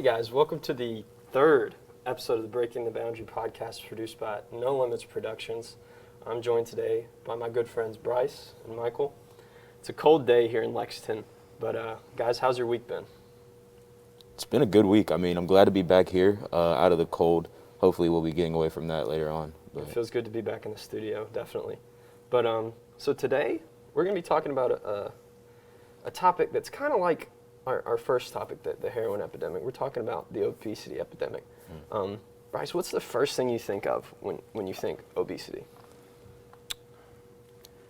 guys, welcome to the third episode of the Breaking the Boundary podcast produced by No Limits Productions. I'm joined today by my good friends Bryce and Michael. It's a cold day here in Lexington, but guys, how's your week been? It's been a good week. I mean, I'm glad to be back here out of the cold. Hopefully we'll be getting away from that later on. It feels good to be back in the studio, definitely. But so today we're going to be talking about a topic that's kind of like our first topic, the heroin epidemic. We're talking about the obesity epidemic. Bryce, what's the first thing you think of when you think obesity?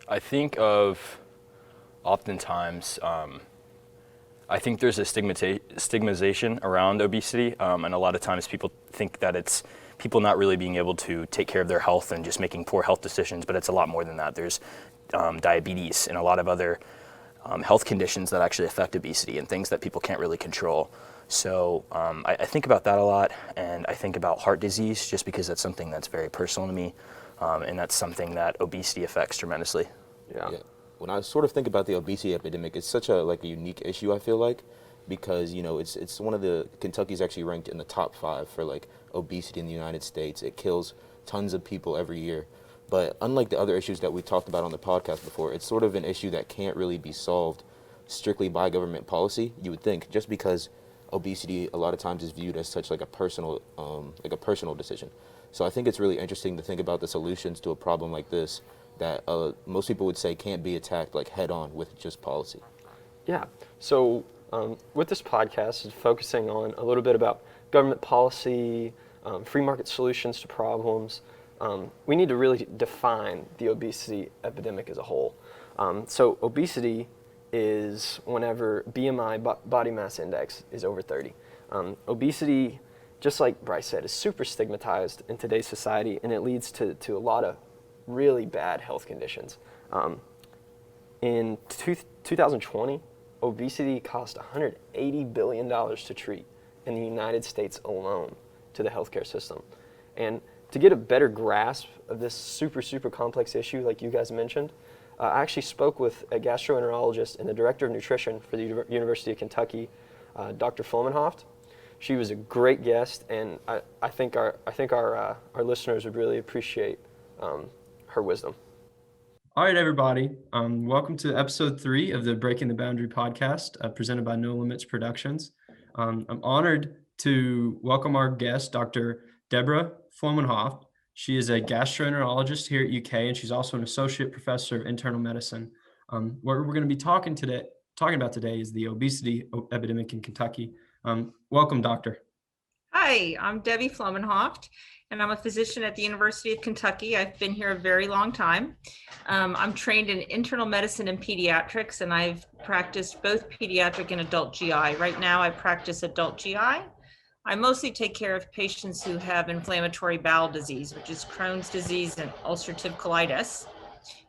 I think of oftentimes, I think there's a stigmatization around obesity, and a lot of times people think that it's people not really being able to take care of their health and just making poor health decisions, but it's a lot more than that. There's diabetes and a lot of other health conditions that actually affect obesity and things that people can't really control. So I think about that a lot, and I think about heart disease just because that's something that's very personal to me, and that's something that obesity affects tremendously. Yeah. When I sort of think about the obesity epidemic, it's such a unique issue, I feel like, because it's one of Kentucky's actually ranked in the top 5 for obesity in the United States. It kills tons of people every year. But unlike the other issues that we talked about on the podcast before, it's sort of an issue that can't really be solved strictly by government policy, you would think, just because obesity a lot of times is viewed as such a personal decision. So I think it's really interesting to think about the solutions to a problem like this that most people would say can't be attacked head on with just policy. Yeah. So with this podcast, it's focusing on a little bit about government policy, free market solutions to problems. We need to really define the obesity epidemic as a whole. So obesity is whenever BMI, body mass index, is over 30. Obesity, just like Bryce said, is super stigmatized in today's society, and it leads to a lot of really bad health conditions. In 2020, obesity cost $180 billion to treat in the United States alone to the healthcare system. And to get a better grasp of this super complex issue, like you guys mentioned, I actually spoke with a gastroenterologist and the director of nutrition for the University of Kentucky, Dr. Flomenhoft. She was a great guest, and I think our listeners would really appreciate her wisdom. All right, everybody. Welcome to episode 3 of the Breaking the Boundary podcast, presented by No Limits Productions. I'm honored to welcome our guest, Dr. Deborah Flomenhoft. She is a gastroenterologist here at UK, and she's also an associate professor of internal medicine. What we're going to be talking about today is the obesity epidemic in Kentucky. Welcome, doctor. Hi, I'm Debbie Flomenhoft, and I'm a physician at the University of Kentucky. I've been here a very long time. I'm trained in internal medicine and pediatrics, and I've practiced both pediatric and adult GI. Right now, I practice adult GI. I mostly take care of patients who have inflammatory bowel disease, which is Crohn's disease and ulcerative colitis,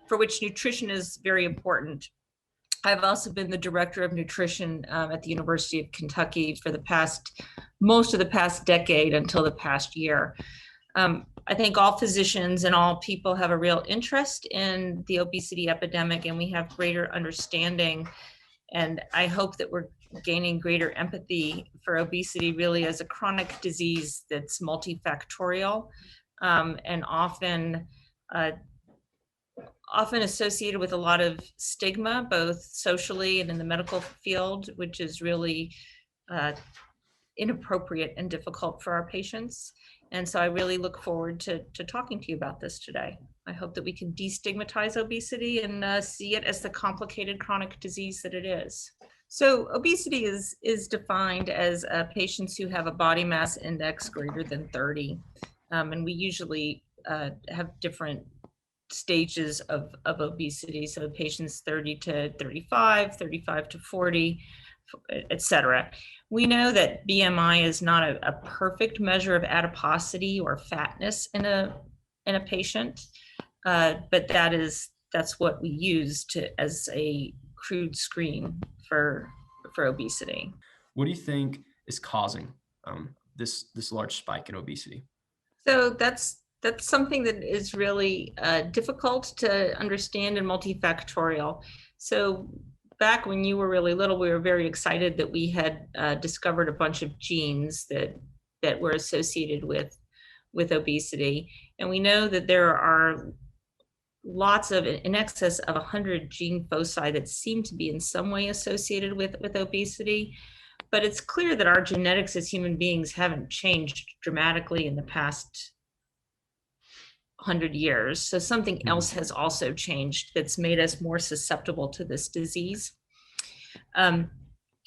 for which nutrition is very important. I've also been the director of nutrition at the University of Kentucky for most of the past decade until the past year. I think all physicians and all people have a real interest in the obesity epidemic, and we have greater understanding. And I hope that we're gaining greater empathy for obesity really as a chronic disease that's multifactorial and often associated with a lot of stigma, both socially and in the medical field, which is really inappropriate and difficult for our patients. And so I really look forward to talking to you about this today. I hope that we can destigmatize obesity and see it as the complicated chronic disease that it is. So obesity is defined as patients who have a body mass index greater than 30. And we usually have different stages of obesity. So patients 30 to 35, 35 to 40, et cetera. We know that BMI is not a perfect measure of adiposity or fatness in a patient, but that's what we use as a crude screen for obesity. What do you think is causing this large spike in obesity? So that's something that is really difficult to understand and multifactorial. So back when you were really little, we were very excited that we had discovered a bunch of genes that were associated with obesity. And we know that there are lots of, in excess of 100 gene foci that seem to be in some way associated with obesity. But it's clear that our genetics as human beings haven't changed dramatically in the past 100 years. So something else has also changed that's made us more susceptible to this disease.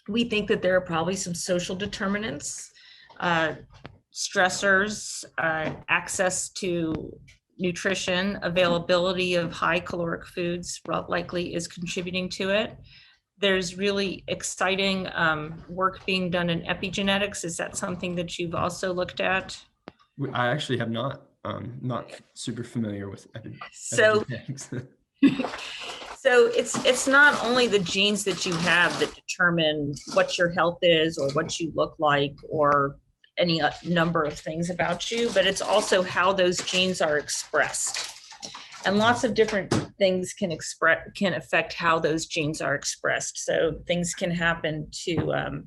We think that there are probably some social determinants, stressors, access to nutrition, availability of high caloric foods likely is contributing to it. There's really exciting work being done in epigenetics. Is that something that you've also looked at? I actually have not. Not super familiar with So, epigenetics. so it's not only the genes that you have that determine what your health is or what you look like or any number of things about you, but it's also how those genes are expressed. And lots of different things can affect how those genes are expressed. So things can happen to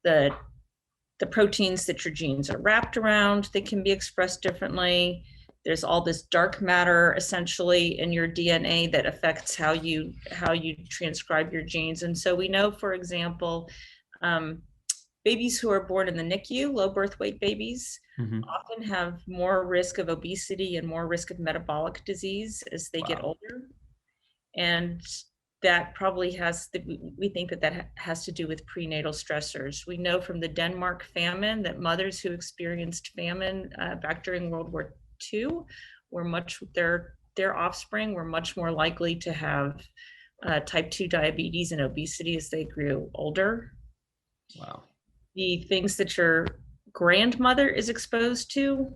the proteins that your genes are wrapped around that can be expressed differently. There's all this dark matter essentially in your DNA that affects how you transcribe your genes. And so we know, for example, babies who are born in the NICU, low birth weight babies, often have more risk of obesity and more risk of metabolic disease as they get older. And that probably we think that has to do with prenatal stressors. We know from the Denmark famine that mothers who experienced famine back during World War II were their offspring were much more likely to have type 2 diabetes and obesity as they grew older. Wow. The things that your grandmother is exposed to,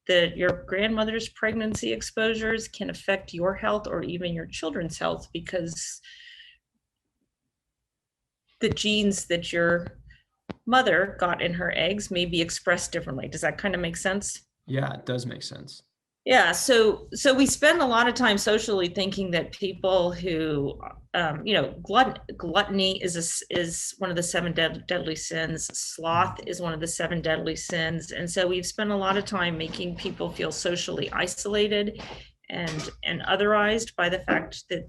that your grandmother's pregnancy exposures can affect your health or even your children's health, because the genes that your mother got in her eggs may be expressed differently. Does that kind of make sense? Yeah, it does make sense. Yeah, so we spend a lot of time socially thinking that people who, gluttony is one of the 7 deadly sins. Sloth is one of the 7 deadly sins, and so we've spent a lot of time making people feel socially isolated and otherized by the fact that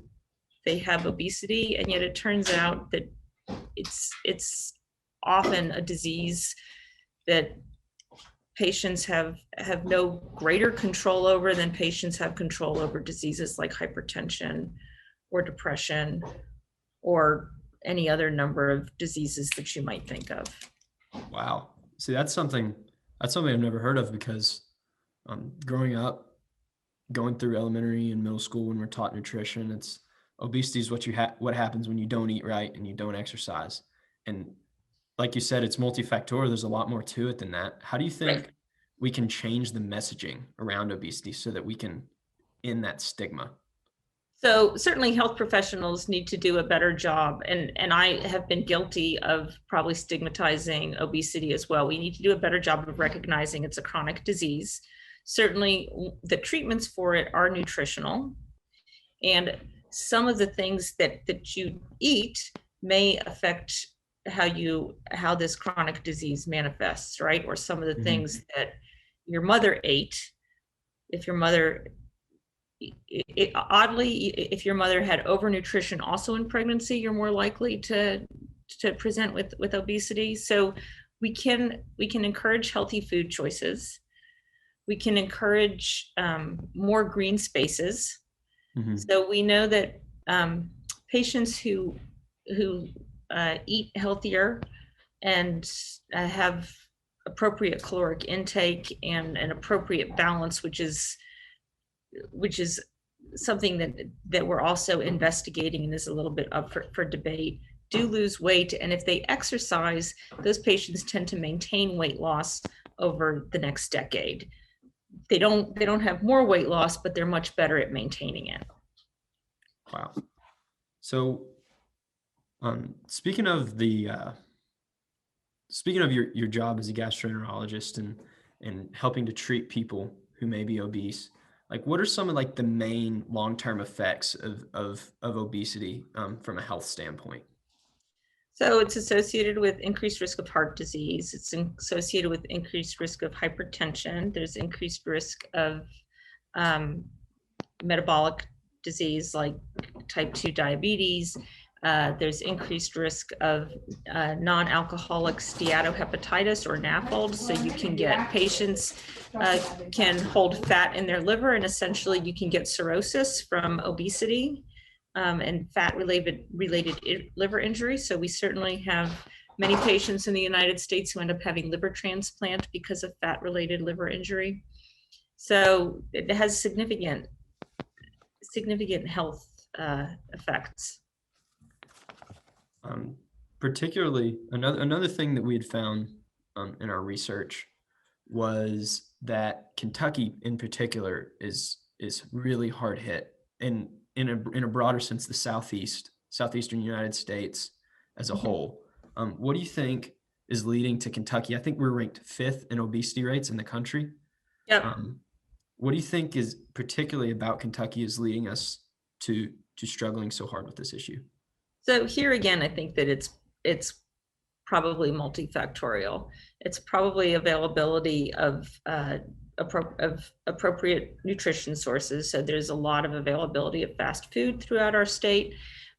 they have obesity, and yet it turns out that it's often a disease that patients have no greater control over than patients have control over diseases like hypertension or depression or any other number of diseases that you might think of. Wow. See, that's something I've never heard of, because growing up, going through elementary and middle school, when we're taught nutrition, it's obesity is what happens when you don't eat right and you don't exercise. And like you said, it's multifactorial. There's a lot more to it than that. How do you think we can change the messaging around obesity so that we can end that stigma? So certainly health professionals need to do a better job. And I have been guilty of probably stigmatizing obesity as well. We need to do a better job of recognizing it's a chronic disease. Certainly the treatments for it are nutritional. And some of the things that you eat may affect how this chronic disease manifests, right? Or some of the things that your mother ate. If your mother, oddly, if your mother had overnutrition also in pregnancy, you're more likely to present with obesity. So we can encourage healthy food choices. We can encourage more green spaces. So we know that patients who eat healthier and have appropriate caloric intake and an appropriate balance, which is something that we're also investigating and is a little bit up for debate, do lose weight. And if they exercise, those patients tend to maintain weight loss over the next decade. They don't have more weight loss, but they're much better at maintaining it. Wow. So speaking of your job as a gastroenterologist and helping to treat people who may be obese, like what are some of like the main long-term effects of obesity from a health standpoint? So it's associated with increased risk of heart disease. It's associated with increased risk of hypertension. There's increased risk of metabolic disease like type 2 diabetes. There's increased risk of non-alcoholic steatohepatitis or NAFLD. So you can get patients can hold fat in their liver, and essentially you can get cirrhosis from obesity and fat-related liver injury. So we certainly have many patients in the United States who end up having liver transplant because of fat-related liver injury. So it has significant health effects. Particularly, another thing that we had found in our research was that Kentucky, in particular, is really hard hit, and in a broader sense, the southeastern United States as a whole. What do you think is leading to Kentucky? I think we're ranked 5th in obesity rates in the country. Yep. What do you think is particularly about Kentucky is leading us to struggling so hard with this issue? So here again, I think that it's probably multifactorial. It's probably availability of appropriate nutrition sources. So there's a lot of availability of fast food throughout our state.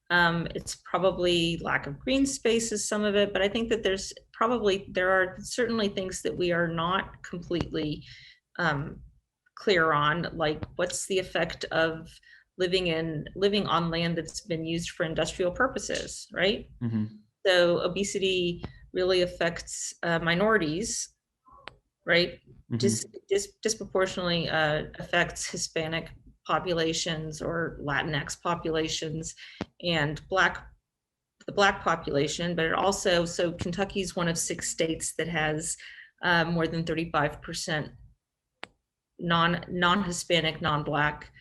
It's probably lack of green spaces, some of it, but I think that there are certainly things that we are not completely clear on, like what's the effect of living on land that's been used for industrial purposes, right? Mm-hmm. So obesity really affects minorities, right? Mm-hmm. Disproportionately affects Hispanic populations or Latinx populations and the Black population, but it also, so Kentucky's one of 6 states that has more than 35% non-Hispanic, non-Black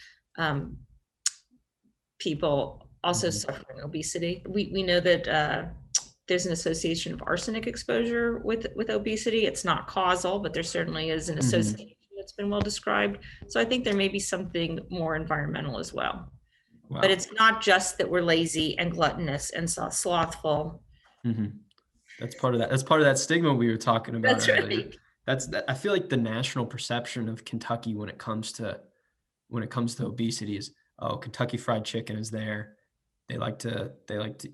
people also suffering obesity. We know that there's an association of arsenic exposure with obesity. It's not causal, but there certainly is an association that's been well described. So I think there may be something more environmental as well. Wow. But it's not just that we're lazy and gluttonous and slothful. Mm-hmm. That's part of that. That's part of that stigma we were talking about That's earlier. right. I feel like the national perception of Kentucky when it comes to obesity is, oh, Kentucky Fried Chicken is there. They like to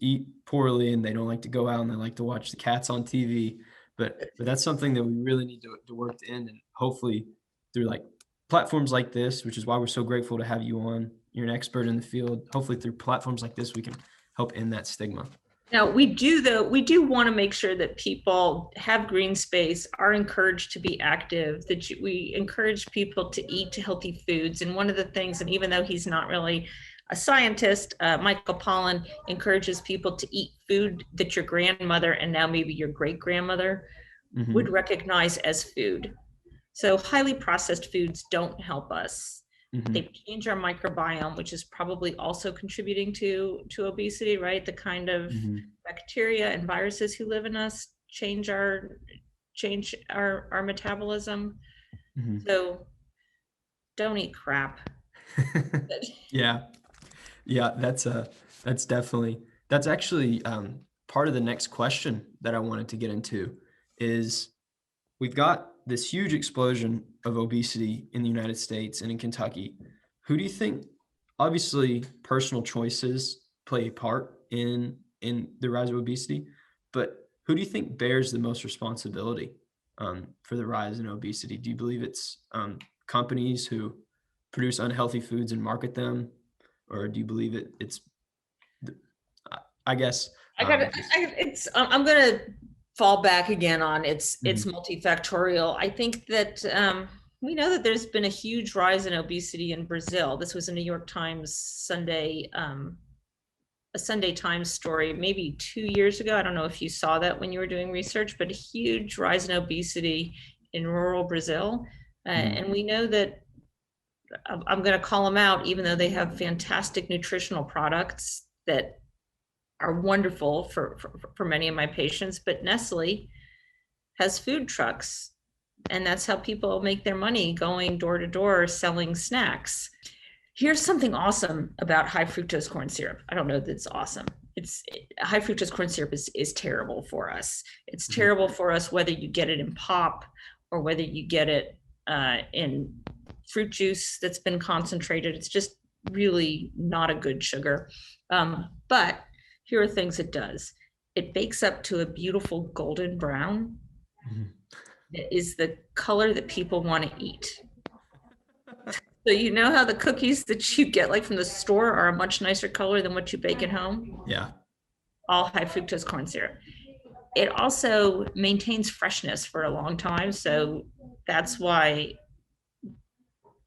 eat poorly, and they don't like to go out, and they like to watch the cats on TV. But that's something that we really need to work to end, and hopefully through like platforms like this, which is why we're so grateful to have you on. You're an expert in the field. Hopefully through platforms like this, we can help end that stigma. Now we do want to make sure that people have green space, are encouraged to be active, that we encourage people to eat healthy foods. And one of the things, and even though he's not really a scientist, Michael Pollan encourages people to eat food that your grandmother and now maybe your great-grandmother would recognize as food. So highly processed foods don't help us. They change our microbiome, which is probably also contributing to obesity, right? The kind of bacteria and viruses who live in us change our metabolism. So don't eat crap. Yeah, that's actually part of the next question that I wanted to get into is we've got this huge explosion of obesity in the United States and in Kentucky. Who do you think, obviously personal choices play a part in the rise of obesity, but who do you think bears the most responsibility for the rise in obesity? Do you believe it's companies who produce unhealthy foods and market them, or do you believe it's I guess I'm gonna fall back again on it's multifactorial. I think that we know that there's been a huge rise in obesity in Brazil. This was a New York Times Sunday Times story maybe 2 years ago. I don't know if you saw that when you were doing research, but a huge rise in obesity in rural Brazil. And we know that I'm going to call them out, even though they have fantastic nutritional products that are wonderful for many of my patients, but Nestle has food trucks And that's how people make their money, going door to door selling snacks. Here's something awesome about high fructose corn syrup. I don't know that it's awesome. High fructose corn syrup is terrible for us. It's terrible for us whether you get it in pop or whether you get it in fruit juice that's been concentrated. It's just really not a good sugar. But here are things it does. It bakes up to a beautiful golden brown. That is the color that people want to eat. So you know how the cookies that you get like from the store are a much nicer color than what you bake at home? Yeah. All high fructose corn syrup. It also maintains freshness for a long time. So that's why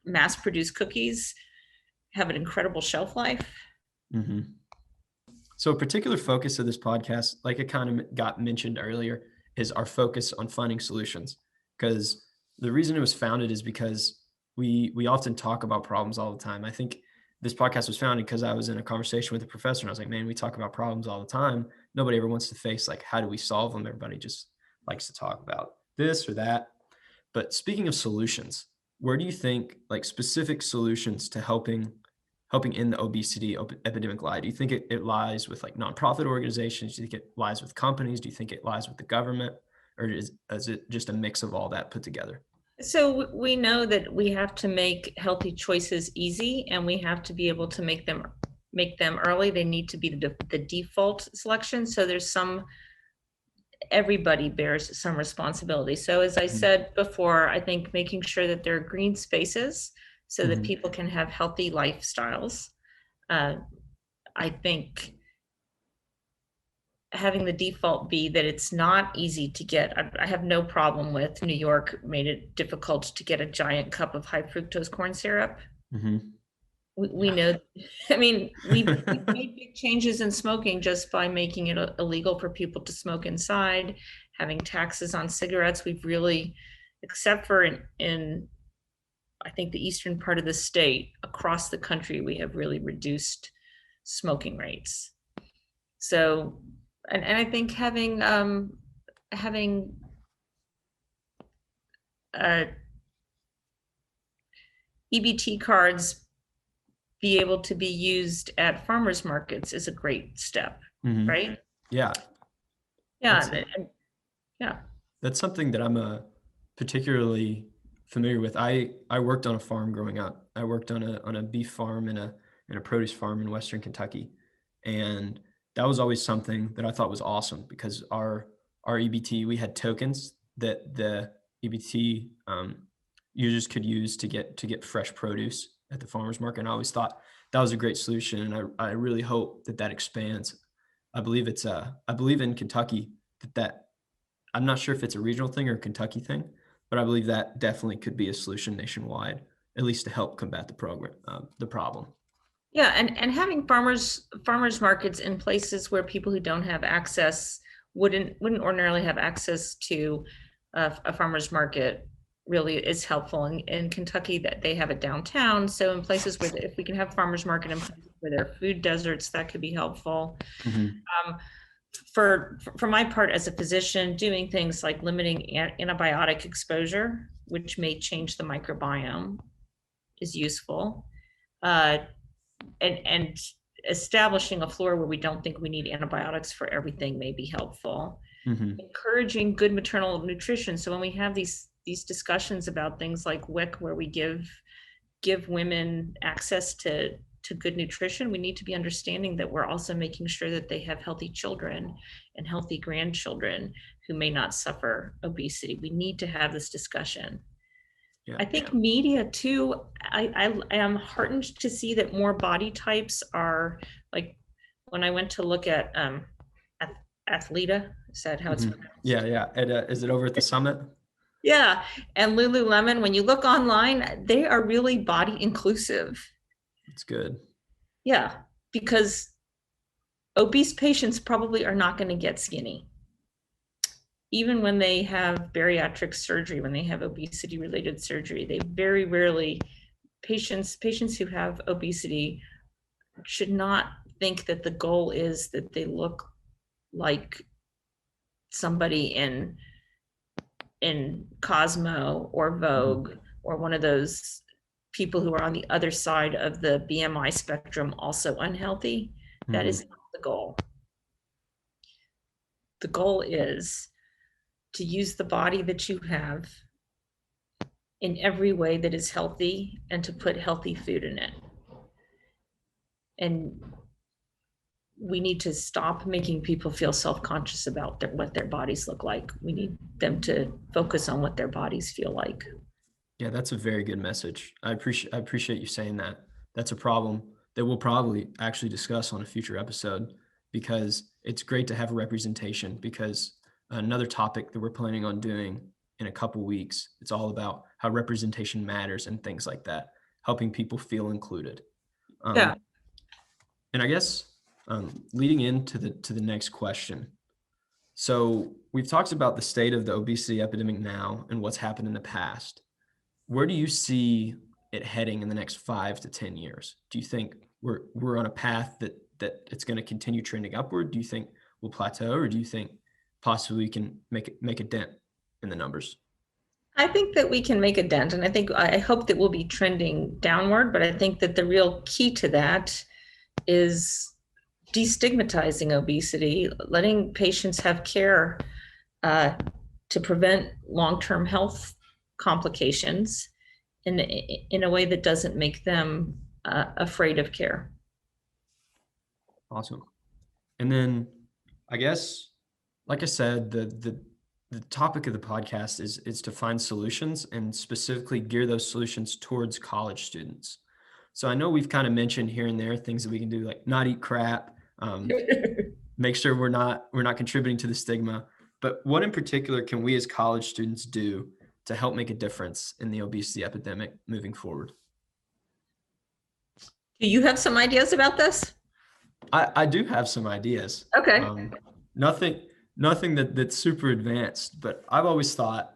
mass-produced cookies have an incredible shelf life. Mm-hmm. So a particular focus of this podcast, like it kind of got mentioned earlier, is our focus on finding solutions. Because the reason it was founded is because we often talk about problems all the time. I think this podcast was founded because I was in a conversation with a professor and I was like, man, we talk about problems all the time. Nobody ever wants to face like, how do we solve them? Everybody just likes to talk about this or that. But speaking of solutions, where do you think like specific solutions to helping end the obesity epidemic lie? Do you think it lies with like nonprofit organizations? Do you think it lies with companies? Do you think it lies with the government? Or is it just a mix of all that put together? So we know that we have to make healthy choices easy, and we have to be able to make them early. They need to be the default selection. So everybody bears some responsibility. So as I said before, I think making sure that there are green spaces so that people can have healthy lifestyles. I think having the default be that it's not easy to get. I have no problem with New York made it difficult to get a giant cup of high fructose corn syrup. We know, I mean, we made big changes in smoking just by making it illegal for people to smoke inside, having taxes on cigarettes. We've really, except for in I think the eastern part of the state, across the country, we have really reduced smoking rates. So, and I think having EBT cards be able to be used at farmers markets is a great step, right? Yeah. Yeah. That's something that I'm particularly familiar with. I worked on a farm growing up. I worked on a beef farm and a produce farm in Western Kentucky. And that was always something that I thought was awesome because our EBT, we had tokens that the EBT users could use to get fresh produce at the farmer's market. And I always thought that was a great solution. And I really hope that expands. I believe in Kentucky that I'm not sure if it's a regional thing or a Kentucky thing, but I believe that definitely could be a solution nationwide, at least to help combat the problem. Yeah, and having farmers markets in places where people who don't have access wouldn't ordinarily have access to a farmer's market really is helpful. In Kentucky, that they have it downtown, so in places where if we can have farmers market in places where there are food deserts, that could be helpful. For my part as a physician, doing things like limiting antibiotic exposure, which may change the microbiome, is useful. And establishing a floor where we don't think we need antibiotics for everything may be helpful. Encouraging good maternal nutrition. So when we have these discussions about things like WIC, where we give women access to good nutrition, we need to be understanding that we're also making sure that they have healthy children and healthy grandchildren who may not suffer obesity. We need to have this discussion. I think media too, I am heartened to see that more body types are, like when I went to look at Athleta, is that how it's pronounced? Yeah. Is it over at the summit? Yeah, and Lululemon, when you look online, they are really body inclusive. It's good. Yeah, because obese patients probably are not going to get skinny. Even when they have bariatric surgery, when they have obesity related surgery, they very rarely, patients who have obesity should not think that the goal is that they look like somebody in in Cosmo or Vogue or one of those people who are on the other side of the BMI spectrum also unhealthy. That is not the goal. The goal is to use the body that you have in every way that is healthy and to put healthy food in it. And we need to stop making people feel self-conscious about what their bodies look like. We need them to focus on what their bodies feel like. Yeah, that's a very good message. I appreciate you saying that. That's a problem that we'll probably actually discuss on a future episode, because it's great to have a representation, because another topic that we're planning on doing in a couple weeks, it's all about how representation matters and things like that, helping people feel included. Yeah. And I guess leading into the next question. So we've talked about the state of the obesity epidemic now and what's happened in the past. Where do you see it heading in the next 5 to 10 years? Do you think we're on a path that it's going to continue trending upward? Do you think we'll plateau, or do you think possibly we can make a dent in the numbers? I think that we can make a dent, and I hope that we'll be trending downward, but I think that the real key to that is destigmatizing obesity, letting patients have care to prevent long-term health complications in a way that doesn't make them afraid of care. Awesome. And then I guess, like I said, the topic of the podcast is to find solutions and specifically gear those solutions towards college students. So I know we've kind of mentioned here and there things that we can do, like not eat crap, make sure we're not contributing to the stigma. But what in particular can we as college students do to help make a difference in the obesity epidemic moving forward? Do you have some ideas about this? I do have some ideas. Okay. Nothing that's super advanced, but I've always thought,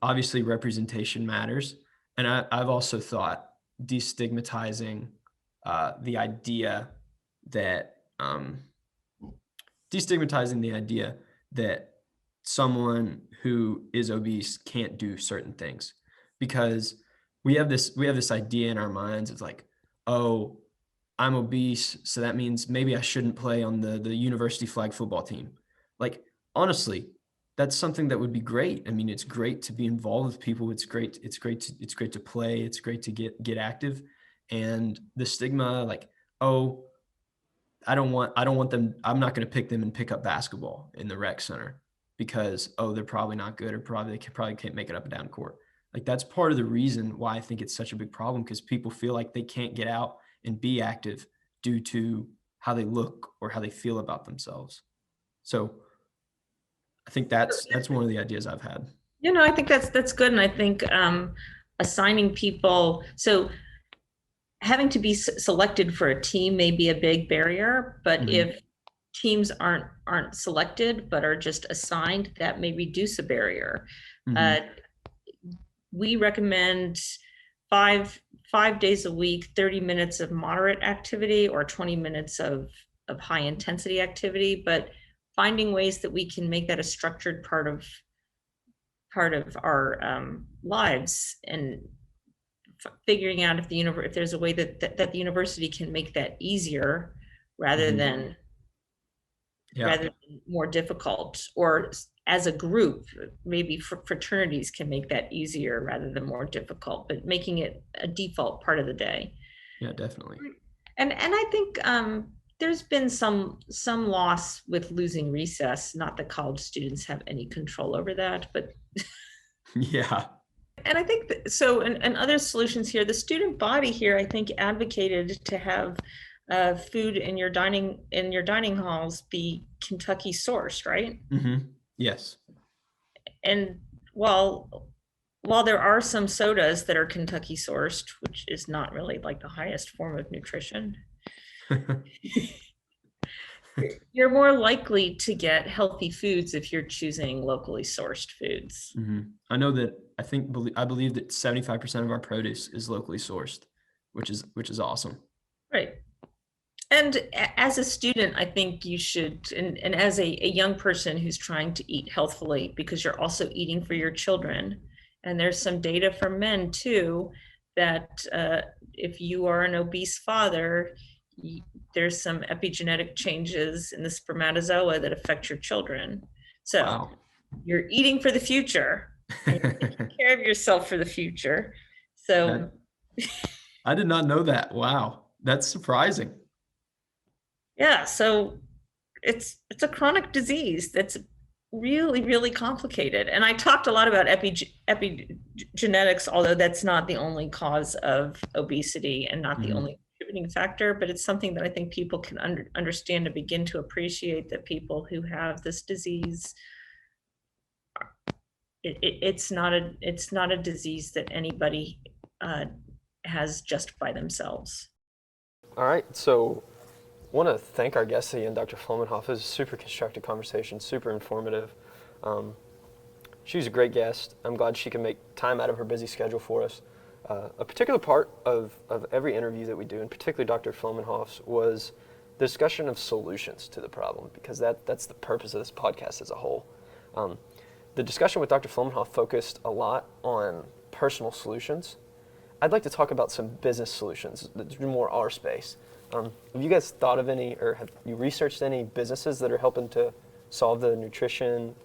obviously representation matters. And I've also thought destigmatizing the idea that someone who is obese can't do certain things, because we have this idea in our minds. It's like, oh, I'm obese, so that means maybe I shouldn't play on the university flag football team. Like, honestly, that's something that would be great. I mean, it's great to be involved with people. It's great to play. It's great to get active. And the stigma, like, oh, I don't want them. I'm not going to pick them and pick up basketball in the rec center because, oh, they're probably not good, or they probably can't make it up and down court. Like, that's part of the reason why I think it's such a big problem, because people feel like they can't get out and be active due to how they look or how they feel about themselves. So I think that's one of the ideas I've had. I think that's good. And I think assigning people, so having to be selected for a team may be a big barrier, but if teams aren't selected but are just assigned, that may reduce a barrier. We recommend five days a week, 30 minutes of moderate activity or 20 minutes of high intensity activity, but finding ways that we can make that a structured part of our lives, and figuring out if there's a way that the university can make that easier rather than more difficult, or as a group, maybe fraternities can make that easier rather than more difficult, but making it a default part of the day. Yeah, definitely. And I think there's been some loss with losing recess. Not that college students have any control over that, but yeah. And I think so. And other solutions here, the student body here, I think, advocated to have food in your dining halls be Kentucky sourced, right? Yes. And while there are some sodas that are Kentucky sourced, which is not really like the highest form of nutrition, you're more likely to get healthy foods if you're choosing locally sourced foods. I know that I believe that 75% of our produce is locally sourced, which is awesome. Right. And as a student, I think you should, and as a young person who's trying to eat healthfully, because you're also eating for your children. And there's some data from men too, that if you are an obese father, there's some epigenetic changes in the spermatozoa that affect your children. So Wow. you're eating for the future, and you're taking care of yourself for the future. So I did not know that. Wow. That's surprising. yeah, so it's a chronic disease that's really, really complicated. And I talked a lot about epigenetics, although that's not the only cause of obesity and not the only contributing factor, but it's something that I think people can understand and begin to appreciate, that people who have this disease, it's not a disease that anybody has just by themselves. All right, so want to thank our guest again, Dr. Flomenhoft. It was a super constructive conversation, super informative. She's a great guest. I'm glad she can make time out of her busy schedule for us. A particular part of every interview that we do, and particularly Dr. Flomenhoft's, was the discussion of solutions to the problem, because that's the purpose of this podcast as a whole. The discussion with Dr. Flomenhoft focused a lot on personal solutions. I'd like to talk about some business solutions that's more our space. Have you guys thought of any, or have you researched any businesses that are helping to solve the nutrition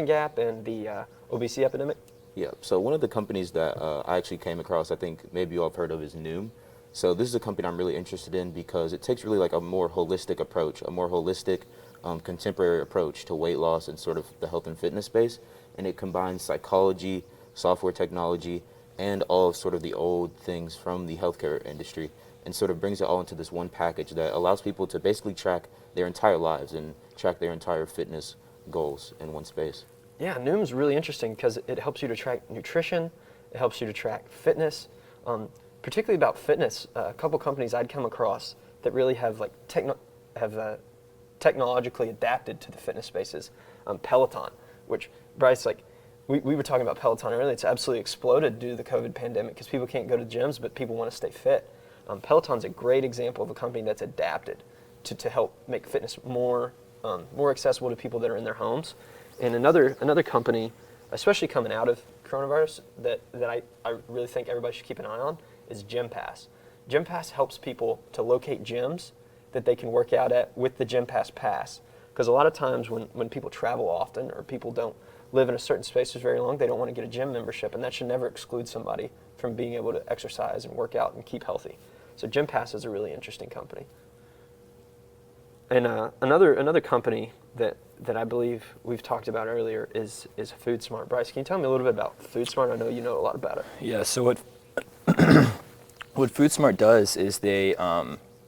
gap and the obesity epidemic? Yeah, so one of the companies that I actually came across, I think maybe you all have heard of, is Noom. So this is a company I'm really interested in because it takes really like a more holistic approach, a more holistic, contemporary approach to weight loss and sort of the health and fitness space. And it combines psychology, software technology, and all of sort of the old things from the healthcare industry, and sort of brings it all into this one package that allows people to basically track their entire lives and track their entire fitness goals in one space. Yeah, Noom's really interesting because it helps you to track nutrition, it helps you to track fitness, particularly about fitness. A couple companies I'd come across that really have like technologically adapted to the fitness spaces. Peloton, which Bryce, like we were talking about Peloton earlier, it's absolutely exploded due to the COVID pandemic because people can't go to gyms, but people want to stay fit. Peloton's a great example of a company that's adapted to help make fitness more accessible to people that are in their homes. And another company, especially coming out of coronavirus, that I really think everybody should keep an eye on is GymPass. GymPass helps people to locate gyms that they can work out at with the GymPass pass. Because a lot of times when people travel often or people don't live in a certain space for very long, they don't want to get a gym membership, and that should never exclude somebody from being able to exercise and work out and keep healthy. So GymPass is a really interesting company. And another company that I believe we've talked about earlier is FoodSmart. Bryce, can you tell me a little bit about FoodSmart? I know you know a lot about it. Yeah, so what FoodSmart does is they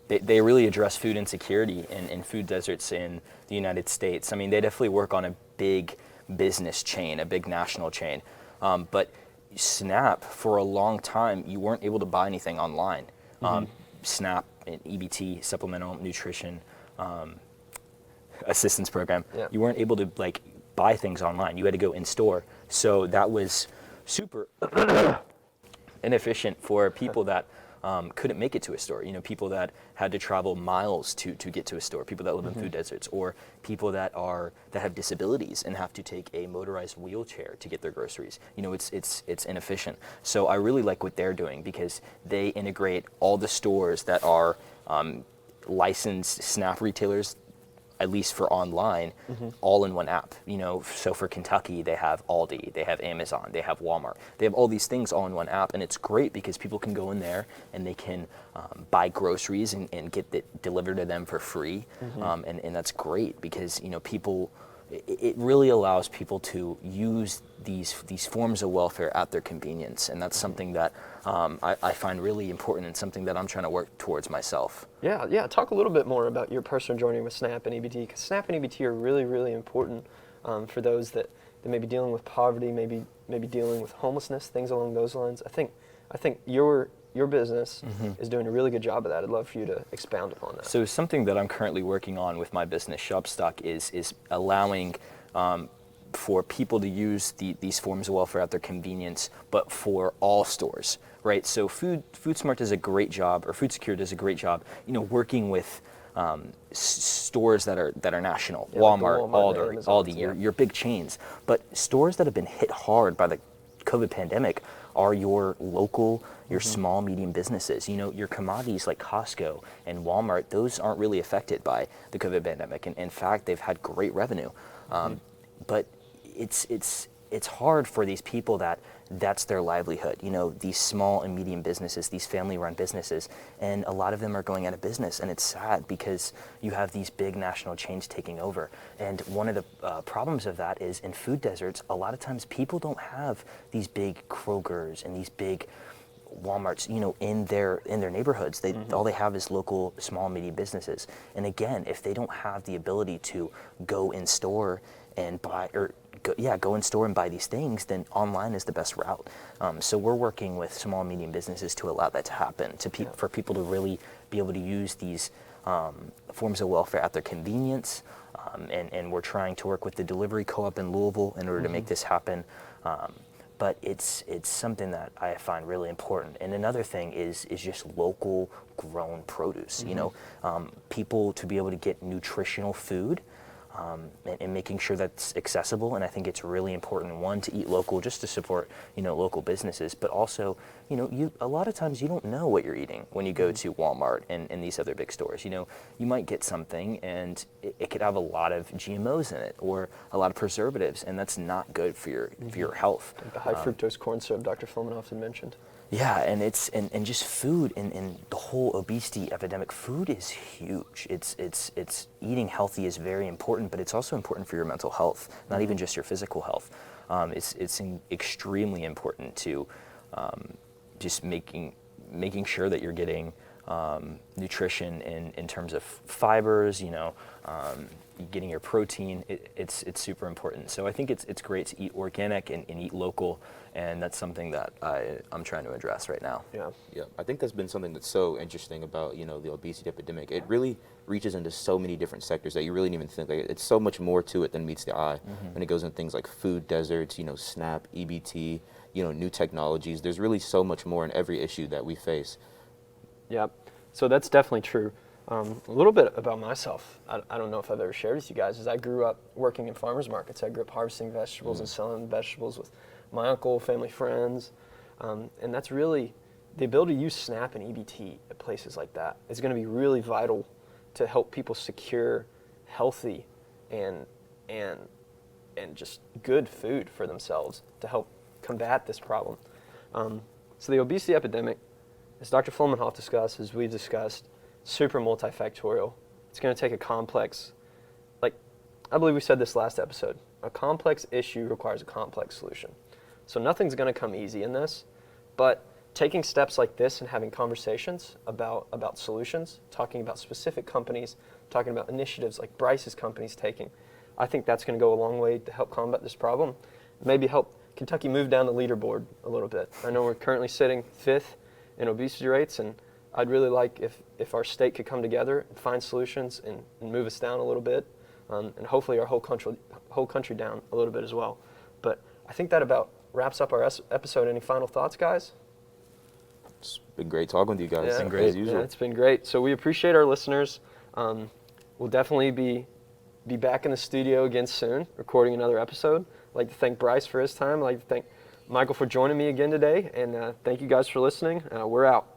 really address food insecurity in food deserts in the United States. I mean, they definitely work on a big business chain, a big national chain. But SNAP, for a long time, you weren't able to buy anything online. SNAP, and EBT, Supplemental Nutrition Assistance Program, Yeah. you weren't able to like buy things online. You had to go in store. So that was super inefficient for people that couldn't make it to a store. You know, people that had to travel miles to get to a store, people that live in food deserts, or people that have disabilities and have to take a motorized wheelchair to get their groceries. You know, it's inefficient. So I really like what they're doing because they integrate all the stores that are licensed SNAP retailers, at least for online, all in one app. You know, so for Kentucky, they have Aldi, they have Amazon, they have Walmart. They have all these things all in one app, and it's great because people can go in there and they can buy groceries and get it delivered to them for free. And that's great because, you know, it really allows people to use these forms of welfare at their convenience, and that's something that I find really important and something that I'm trying to work towards myself. Yeah. Talk a little bit more about your personal journey with SNAP and EBT, because SNAP and EBT are really, really important for those that may be dealing with poverty, maybe dealing with homelessness, things along those lines. I think your business is doing a really good job of that. I'd love for you to expound upon that. So something that I'm currently working on with my business, Shopstock, is allowing for people to use these forms of welfare at their convenience, but for all stores, right? So Food Smart does a great job, or Food Secure does a great job, working with stores that are national, Yeah, like the Walmart, Walmart, Amazons, Aldi, yeah. your big chains. But stores that have been hit hard by the COVID pandemic are your local, your small, medium businesses. Your commodities like Costco and Walmart, those aren't really affected by the COVID pandemic. And in fact, they've had great revenue. But it's hard for these people that's their livelihood. These small and medium businesses, these family-run businesses, and a lot of them are going out of business. And it's sad because you have these big national chains taking over. And one of the problems of that is in food deserts, a lot of times people don't have these big Krogers and these big Walmarts, in their neighborhoods. All they have is local small, medium businesses. And again, if they don't have the ability to go in store and buy, go in store and buy these things, then online is the best route. So we're working with small, medium businesses to allow that to happen, for people to really be able to use these forms of welfare at their convenience. And we're trying to work with the delivery co-op in Louisville in order to make this happen. But it's something that I find really important. And another thing is just local grown produce. People to be able to get nutritional food, and making sure that's accessible. And I think it's really important, one, to eat local just to support local businesses, but also a lot of times you don't know what you're eating when you go to Walmart and these other big stores. You might get something and it could have a lot of GMOs in it or a lot of preservatives, and that's not good for your health. Like the high fructose corn syrup Dr. Flomenhoft had mentioned. Yeah, and it's and just food and the whole obesity epidemic. Food is huge. It's eating healthy is very important, but it's also important for your mental health, not even just your physical health. It's extremely important to just making sure that you're getting nutrition in terms of fibers. Getting your protein. It's super important. So I think it's great to eat organic and eat local. And that's something that I'm trying to address right now. Yeah, I think that's been something that's so interesting about, the obesity epidemic. It really reaches into so many different sectors that you really didn't even think. Like, it's so much more to it than meets the eye. When it goes into things like food deserts, SNAP, EBT, new technologies. There's really so much more in every issue that we face. Yeah, so that's definitely true. A little bit about myself. I don't know if I've ever shared with you guys, is I grew up working in farmers markets. I grew up harvesting vegetables and selling vegetables with my uncle, family, friends. And that's really, the ability to use SNAP and EBT at places like that is going to be really vital to help people secure healthy and just good food for themselves to help combat this problem. So the obesity epidemic, as Dr. Flomenhoft discussed, as we've discussed, super multifactorial. It's going to take a complex, I believe we said this last episode, a complex issue requires a complex solution. So nothing's going to come easy in this, but taking steps like this and having conversations about solutions, talking about specific companies, talking about initiatives like Bryce's company's taking, I think that's going to go a long way to help combat this problem. Maybe help Kentucky move down the leaderboard a little bit. I know we're currently sitting 5th in obesity rates, and I'd really like if our state could come together and find solutions and move us down a little bit, and hopefully our whole country down a little bit as well. But I think that about wraps up our episode. Any final thoughts, guys? It's been great talking with you guys. It's been great. As usual. Yeah, it's been great. So we appreciate our listeners. We'll definitely be back in the studio again soon, recording another episode. I'd like to thank Bryce for his time. I'd like to thank Michael for joining me again today, and thank you guys for listening. We're out.